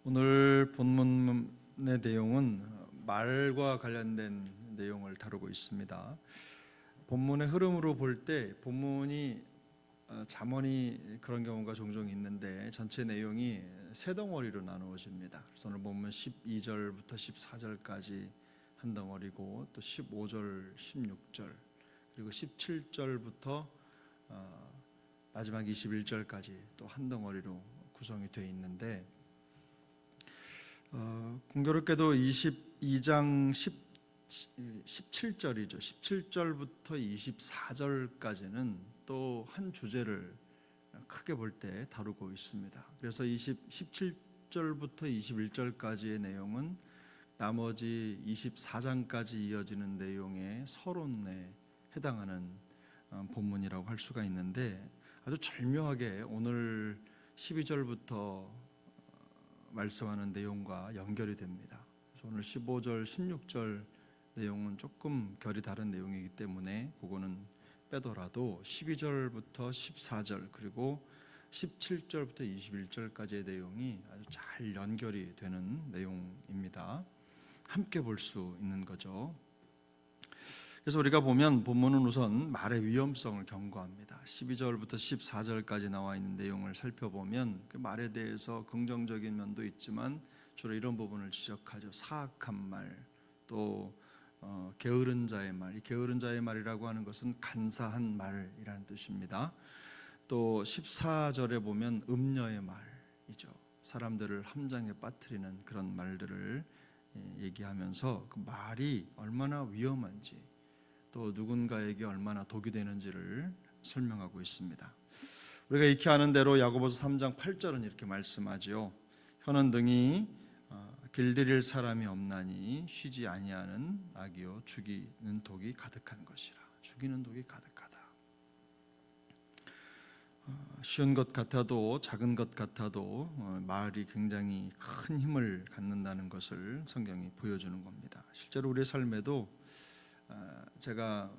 오늘 본문의 내용은 말과 관련된 내용을 다루고 있습니다. 본문의 흐름으로 볼 때 본문이 잠언이 그런 경우가 종종 있는데 전체 내용이 세 덩어리로 나누어집니다. 그래서 오늘 본문 12절부터 14절까지 한 덩어리고 또 15절, 16절 그리고 17절부터 마지막 21절까지 또 한 덩어리로 구성이 되어 있는데 공교롭게도 22장 17절이죠. 17절부터 24절까지는 또 한 주제를 크게 볼 때 다루고 있습니다. 그래서 17절부터 21절까지의 내용은 나머지 24장까지 이어지는 내용의 서론에 해당하는 본문이라고 할 수가 있는데 아주 절묘하게 오늘 12절부터 말씀하는 내용과 연결이 됩니다. 그래서 오늘 15절, 16절 내용은 조금 결이 다른 내용이기 때문에 그거는 빼더라도 12절부터 14절 그리고 17절부터 21절까지의 내용이 아주 잘 연결이 되는 내용입니다. 함께 볼 수 있는 거죠. 그래서 우리가 보면 본문은 우선 말의 위험성을 경고합니다. 12절부터 14절까지 나와 있는 내용을 살펴보면 그 말에 대해서 긍정적인 면도 있지만 주로 이런 부분을 지적하죠. 사악한 말, 또 게으른 자의 말. 이 게으른 자의 말이라고 하는 것은 간사한 말이라는 뜻입니다. 또 14절에 보면 음녀의 말이죠. 사람들을 함정에 빠뜨리는 그런 말들을 얘기하면서 그 말이 얼마나 위험한지 또 누군가에게 얼마나 독이 되는지를 설명하고 있습니다. 우리가 익히 아는 대로 야고보서 3장 8절은 이렇게 말씀하지요. 혀는 등이 길들일 사람이 없나니 쉬지 아니하는 악이요 죽이는 독이 가득한 것이라. 죽이는 독이 가득하다. 쉬운 것 같아도 작은 것 같아도 말이 굉장히 큰 힘을 갖는다는 것을 성경이 보여주는 겁니다. 실제로 우리의 삶에도 제가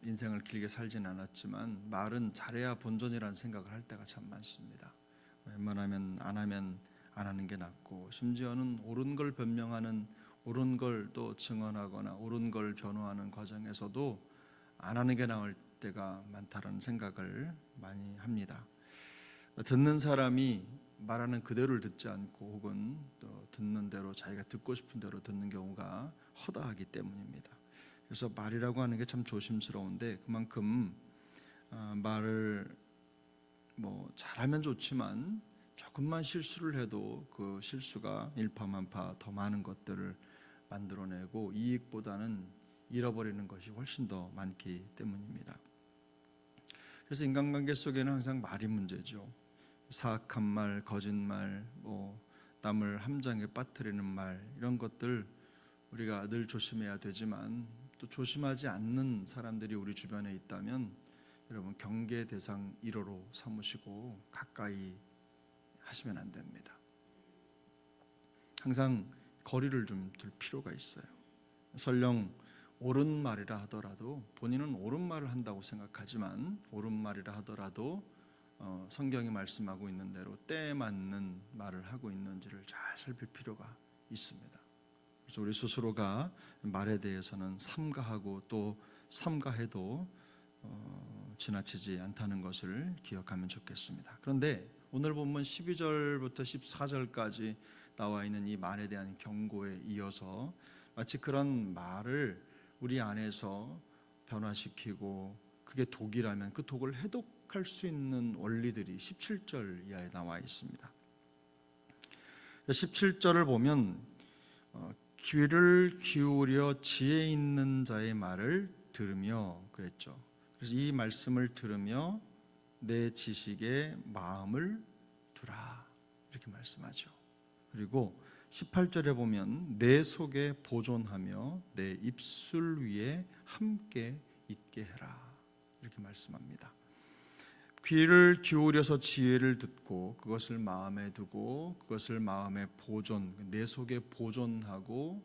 인생을 길게 살진 않았지만 말은 잘해야 본전이라는 생각을 할 때가 참 많습니다. 웬만하면 안 하면 안 하는 게 낫고 심지어는 옳은 걸 변명하는 옳은 걸 또 증언하거나 옳은 걸 변호하는 과정에서도 안 하는 게 나을 때가 많다는 생각을 많이 합니다. 듣는 사람이 말하는 그대로를 듣지 않고 혹은 또 듣는 대로 자기가 듣고 싶은 대로 듣는 경우가 허다하기 때문입니다. 그래서 말이라고 하는 게 참 조심스러운데 그만큼 말을 잘하면 좋지만 조금만 실수를 해도 그 실수가 일파만파 더 많은 것들을 만들어내고 이익보다는 잃어버리는 것이 훨씬 더 많기 때문입니다. 그래서 인간관계 속에는 항상 말이 문제죠. 사악한 말, 거짓말, 남을 함정에 빠뜨리는 말 이런 것들 우리가 늘 조심해야 되지만 또 조심하지 않는 사람들이 우리 주변에 있다면 여러분 경계 대상 1호로 삼으시고 가까이 하시면 안 됩니다. 항상 거리를 좀 둘 필요가 있어요. 설령 옳은 말이라 하더라도 본인은 옳은 말을 한다고 생각하지만 옳은 말이라 하더라도 성경이 말씀하고 있는 대로 때에 맞는 말을 하고 있는지를 잘 살필 필요가 있습니다. 그래서 우리 스스로가 말에 대해서는 삼가하고 또 삼가해도 지나치지 않다는 것을 기억하면 좋겠습니다. 그런데 오늘 본문 12절부터 14절까지 나와 있는 이 말에 대한 경고에 이어서 마치 그런 말을 우리 안에서 변화시키고 그게 독이라면 그 독을 해독할 수 있는 원리들이 17절 이하에 나와 있습니다. 17절을 보면 귀를 기울여 지혜 있는 자의 말을 들으며 그랬죠. 그래서 이 말씀을 들으며 내 지식에 마음을 두라 이렇게 말씀하죠. 그리고 18절에 보면 내 속에 보존하며 내 입술 위에 함께 있게 해라 이렇게 말씀합니다. 귀를 기울여서 지혜를 듣고 그것을 마음에 두고 그것을 마음에 보존, 내 속에 보존하고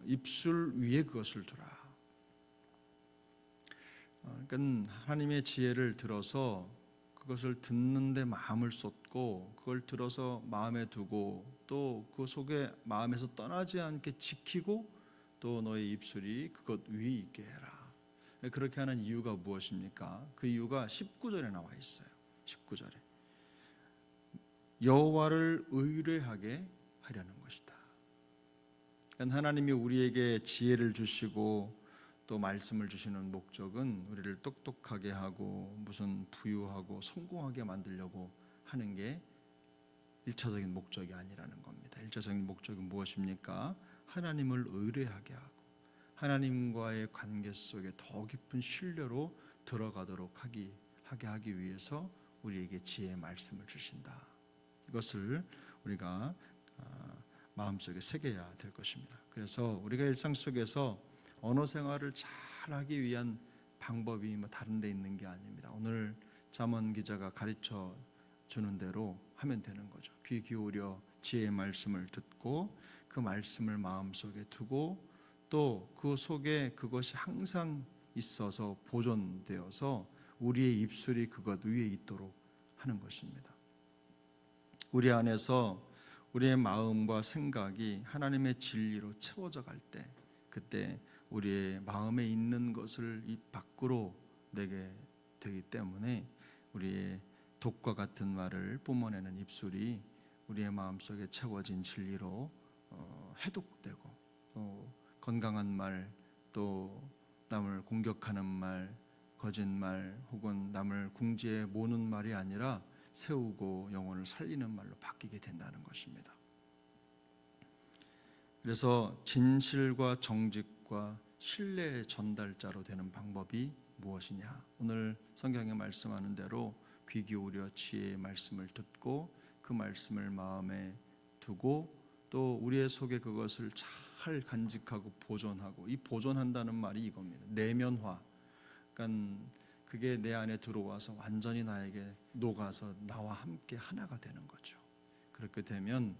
입술 위에 그것을 두라. 그러니까 하나님의 지혜를 들어서 그것을 듣는데 마음을 쏟고 그걸 들어서 마음에 두고 또 그 속에 마음에서 떠나지 않게 지키고 또 너의 입술이 그것 위에 있게 해라. 그렇게 하는 이유가 무엇입니까? 그 이유가 19절에 나와 있어요. 19절에 여호와를 의뢰하게 하려는 것이다. 그러니까 하나님이 우리에게 지혜를 주시고 또 말씀을 주시는 목적은 우리를 똑똑하게 하고 무슨 부유하고 성공하게 만들려고 하는 게 1차적인 목적이 아니라는 겁니다. 1차적인 목적은 무엇입니까? 하나님을 의뢰하게 하고 하나님과의 관계 속에 더 깊은 신뢰로 들어가도록 하게 하기 위해서 우리에게 지혜의 말씀을 주신다. 이것을 우리가 마음속에 새겨야 될 것입니다. 그래서 우리가 일상 속에서 언어 생활을 잘하기 위한 방법이 다른 데 있는 게 아닙니다. 오늘 잠언 기자가 가르쳐 주는 대로 하면 되는 거죠. 귀 기울여 지혜의 말씀을 듣고 그 말씀을 마음속에 두고 또 그 속에 그것이 항상 있어서 보존되어서 우리의 입술이 그것 위에 있도록 하는 것입니다. 우리 안에서 우리의 마음과 생각이 하나님의 진리로 채워져 갈 때 그때 우리의 마음에 있는 것을 입 밖으로 내게 되기 때문에 우리의 독과 같은 말을 뿜어내는 입술이 우리의 마음속에 채워진 진리로 해독되고 또 건강한 말, 또 남을 공격하는 말, 거짓말 혹은 남을 궁지에 모는 말이 아니라 세우고 영혼을 살리는 말로 바뀌게 된다는 것입니다. 그래서 진실과 정직과 신뢰의 전달자로 되는 방법이 무엇이냐? 오늘 성경에 말씀하는 대로 귀 기울여 지혜의 말씀을 듣고 그 말씀을 마음에 두고 또 우리의 속에 그것을 잘 간직하고 보존하고, 이 보존한다는 말이 이겁니다. 내면화. 그러니까 그게 내 안에 들어와서 완전히 나에게 녹아서 나와 함께 하나가 되는 거죠. 그렇게 되면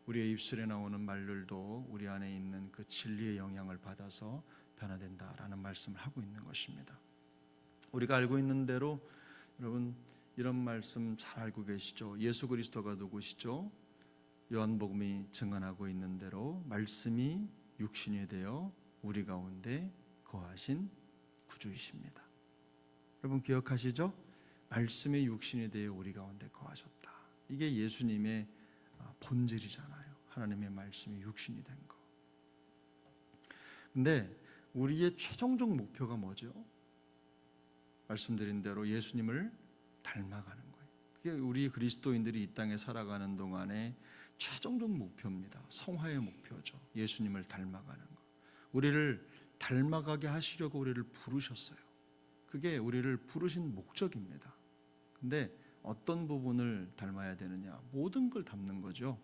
우리의 입술에 나오는 말들도 우리 안에 있는 그 진리의 영향을 받아서 변화된다라는 말씀을 하고 있는 것입니다. 우리가 알고 있는 대로 여러분 이런 말씀 잘 알고 계시죠? 예수 그리스도가 누구시죠? 요한복음이 증언하고 있는 대로 말씀이 육신이 되어 우리 가운데 거하신 구주이십니다. 여러분 기억하시죠? 말씀이 육신이 되어 우리 가운데 거하셨다. 이게 예수님의 본질이잖아요. 하나님의 말씀이 육신이 된 거. 근데 우리의 최종적 목표가 뭐죠? 말씀드린 대로 예수님을 닮아가는 거예요. 그게 우리 그리스도인들이 이 땅에 살아가는 동안에 최종적 목표입니다. 성화의 목표죠. 예수님을 닮아가는 거. 우리를 닮아가게 하시려고 우리를 부르셨어요. 그게 우리를 부르신 목적입니다. 근데 어떤 부분을 닮아야 되느냐? 모든 걸 닮는 거죠.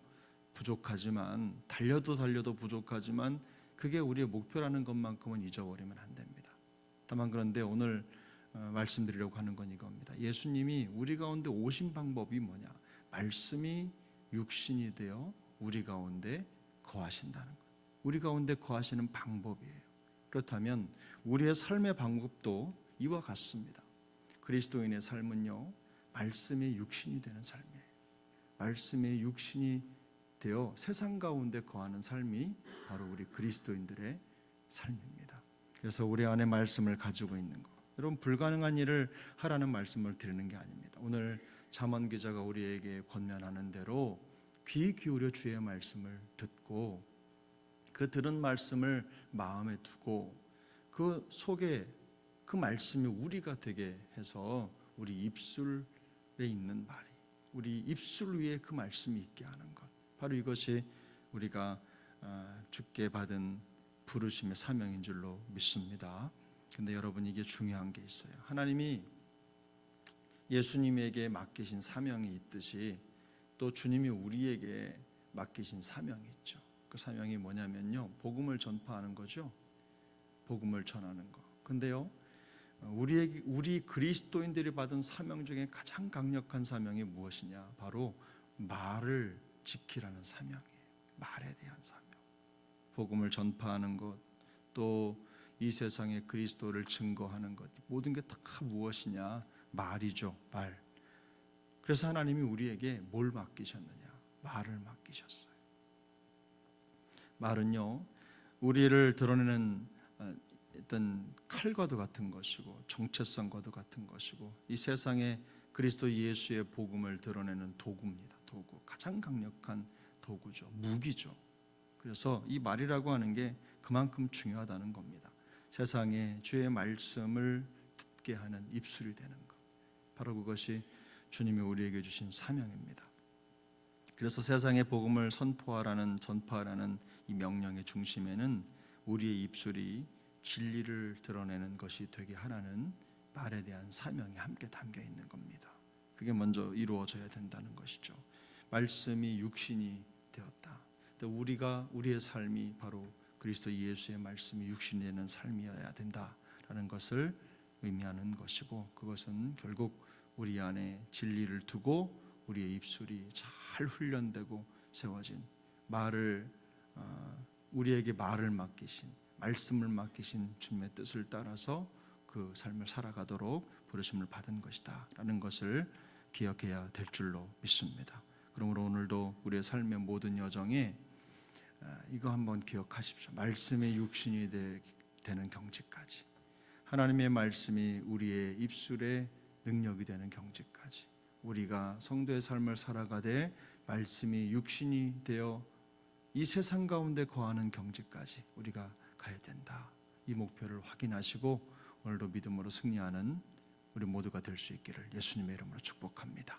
부족하지만 달려도 부족하지만 그게 우리의 목표라는 것만큼은 잊어버리면 안 됩니다. 다만 그런데 오늘 말씀드리려고 하는 건 이겁니다. 예수님이 우리 가운데 오신 방법이 뭐냐? 말씀이 육신이 되어 우리 가운데 거하신다는 것. 우리 가운데 거하시는 방법이에요. 그렇다면 우리의 삶의 방법도 이와 같습니다. 그리스도인의 삶은요, 말씀이 육신이 되는 삶이에요. 말씀이 육신이 되어 세상 가운데 거하는 삶이 바로 우리 그리스도인들의 삶입니다. 그래서 우리 안에 말씀을 가지고 있는 것, 여러분 불가능한 일을 하라는 말씀을 드리는 게 아닙니다. 오늘 잠언 기자가 우리에게 권면하는 대로 귀 기울여 주의 말씀을 듣고 그 들은 말씀을 마음에 두고 그 속에 그 말씀이 우리가 되게 해서 우리 입술에 있는 말이, 우리 입술 위에 그 말씀이 있게 하는 것, 바로 이것이 우리가 주께 받은 부르심의 사명인 줄로 믿습니다. 근데 여러분 이게 중요한 게 있어요. 하나님이 예수님에게 맡기신 사명이 있듯이 또 주님이 우리에게 맡기신 사명이 있죠. 그 사명이 뭐냐면요, 복음을 전파하는 거죠. 복음을 전하는 거. 근데요, 우리 그리스도인들이 받은 사명 중에 가장 강력한 사명이 무엇이냐? 바로 말을 지키라는 사명이에요. 말에 대한 사명. 복음을 전파하는 것, 또 이 세상에 그리스도를 증거하는 것, 모든 게 다 무엇이냐? 말이죠. 말. 그래서 하나님이 우리에게 뭘 맡기셨느냐? 말을 맡기셨어요. 말은요, 우리를 드러내는 어떤 칼과도 같은 것이고 정체성과도 같은 것이고 이 세상에 그리스도 예수의 복음을 드러내는 도구입니다. 도구, 가장 강력한 도구죠. 무기죠. 그래서 이 말이라고 하는 게 그만큼 중요하다는 겁니다. 세상에 주의 말씀을 듣게 하는 입술이 되는 것, 바로 그것이 주님이 우리에게 주신 사명입니다. 그래서 세상의 복음을 선포하라는, 전파하라는 이 명령의 중심에는 우리의 입술이 진리를 드러내는 것이 되게 하라는 말에 대한 사명이 함께 담겨 있는 겁니다. 그게 먼저 이루어져야 된다는 것이죠. 말씀이 육신이 되었다. 우리의 삶이 바로 그리스도 예수의 말씀이 육신이 되는 삶이어야 된다라는 것을 의미하는 것이고, 그것은 결국 우리 안에 진리를 두고 우리의 입술이 잘 훈련되고 세워진 우리에게 말을 맡기신, 말씀을 맡기신 주님의 뜻을 따라서 그 삶을 살아가도록 부르심을 받은 것이다 라는 것을 기억해야 될 줄로 믿습니다. 그러므로 오늘도 우리의 삶의 모든 여정에 이거 한번 기억하십시오. 말씀의 육신이 되는 경지까지, 하나님의 말씀이 우리의 입술의 능력이 되는 경지까지, 우리가 성도의 삶을 살아가되 말씀이 육신이 되어 이 세상 가운데 거하는 경지까지 우리가 가야 된다. 이 목표를 확인하시고 오늘도 믿음으로 승리하는 우리 모두가 될 수 있기를 예수님의 이름으로 축복합니다.